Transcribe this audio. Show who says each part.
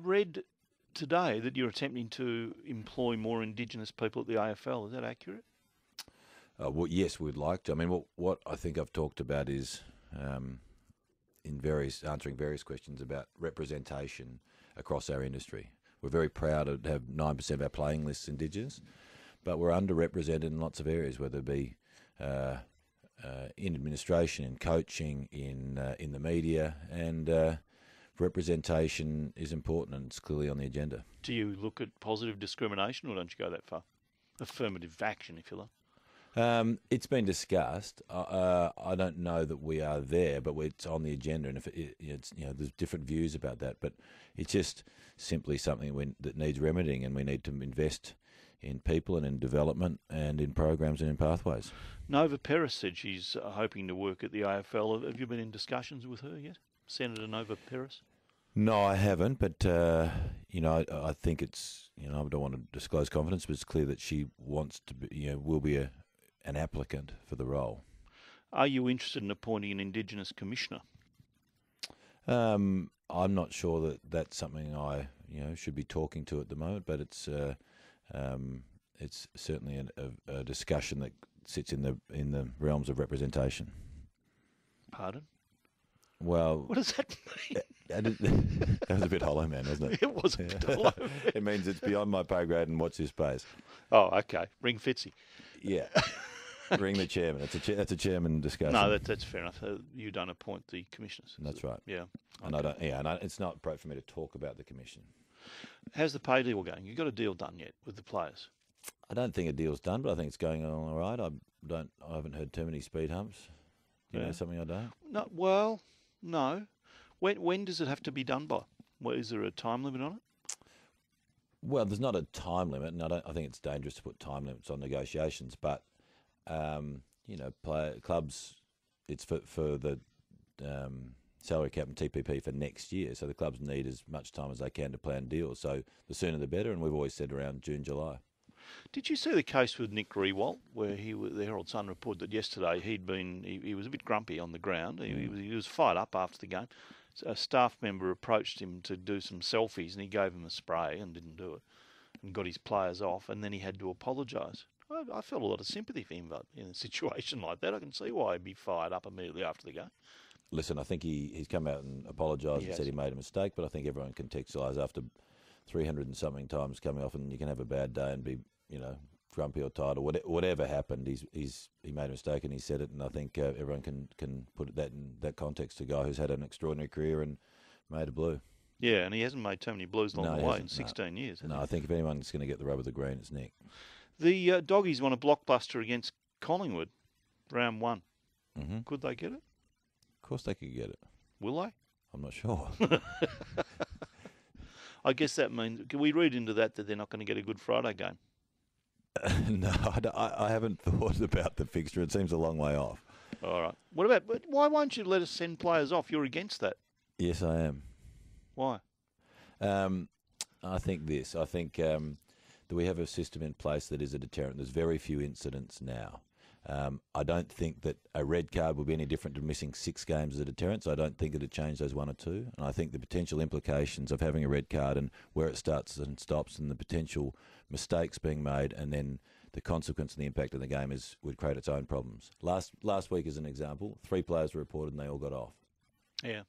Speaker 1: read today that you're attempting to employ more Indigenous people at the AFL. Is that accurate?
Speaker 2: Well, yes, we'd like to. I mean, what I think I've talked about is answering various questions about representation across our industry. We're very proud to have 9% of our playing lists Indigenous, but we're underrepresented in lots of areas, whether it be in administration, in coaching, in the media, and representation is important, and it's clearly on the agenda.
Speaker 1: Do you look at positive discrimination, or don't you go that far? Affirmative action, if you like.
Speaker 2: It's been discussed. I don't know that we are there, but it's on the agenda, and if it's there's different views about that. But it's just simply something that needs remedying, and we need to invest in people and in development and in programs and in pathways.
Speaker 1: Nova Peris said she's hoping to work at the AFL. Have you been in discussions with her yet, Senator Nova Peris?
Speaker 2: No, I haven't, but I think it's I don't want to disclose confidence, but it's clear that she wants to be, will be an applicant for the role.
Speaker 1: Are you interested in appointing an Indigenous commissioner?
Speaker 2: I'm not sure that that's something I should be talking to at the moment, but it's certainly a discussion that sits in the realms of representation.
Speaker 1: Pardon?
Speaker 2: Well,
Speaker 1: what does that mean?
Speaker 2: That was a bit hollow, man, wasn't it?
Speaker 1: It was a bit hollow.
Speaker 2: It means it's beyond my pay grade and watch this space.
Speaker 1: Oh, okay. Ring Fitzy.
Speaker 2: Yeah. Ring the chairman. That's a chairman discussion.
Speaker 1: No, that's fair enough. You don't appoint the commissioners.
Speaker 2: That's right.
Speaker 1: Yeah.
Speaker 2: And it's not appropriate for me to talk about the commission.
Speaker 1: How's the pay deal going? You got a deal done yet with the players?
Speaker 2: I don't think a deal's done, but I think it's going on all right. I haven't heard too many speed humps. Do you know something I don't?
Speaker 1: No. Well, no. When does it have to be done by? Is there a time limit on it?
Speaker 2: Well, there's not a time limit, and I think it's dangerous to put time limits on negotiations. But clubs, it's for the salary cap and TPP for next year. So the clubs need as much time as they can to plan deals. So the sooner the better, and we've always said around June, July.
Speaker 1: Did you see the case with Nick Riewoldt, where the Herald Sun reported that yesterday he was a bit grumpy on the ground. He was fired up after the game. So a staff member approached him to do some selfies, and he gave him a spray and didn't do it, and got his players off, and then he had to apologise. I felt a lot of sympathy for him, but in a situation like that, I can see why he'd be fired up immediately after the game.
Speaker 2: Listen, I think he's come out and apologised and said he made a mistake, but I think everyone can contextualise after 300 and something times coming off, and you can have a bad day and be, grumpy or tired or whatever happened. He made a mistake and he said it, and I think everyone can put that in that context. A guy who's had an extraordinary career and made a blue.
Speaker 1: Yeah, and he hasn't made too many blues along the way in 16 years.
Speaker 2: No, I think if anyone's going to get the rub of the green, it's Nick.
Speaker 1: The Doggies won a blockbuster against Collingwood, round 1.
Speaker 2: Mm-hmm.
Speaker 1: Could they get it?
Speaker 2: Of course they could get it.
Speaker 1: Will they?
Speaker 2: I'm not sure.
Speaker 1: I guess that means, can we read into that they're not going to get a Good Friday game?
Speaker 2: No, I haven't thought about the fixture. It seems a long way off.
Speaker 1: All right. Why won't you let us send players off? You're against that.
Speaker 2: Yes, I am.
Speaker 1: Why?
Speaker 2: I think that we have a system in place that is a deterrent. There's very few incidents now. I don't think that a red card will be any different to missing 6 games as a deterrent, so I don't think it'd change those 1 or 2. And I think the potential implications of having a red card and where it starts and stops and the potential mistakes being made and then the consequence and the impact of the game would create its own problems. Last week, as an example, 3 players were reported and they all got off.
Speaker 1: Yeah.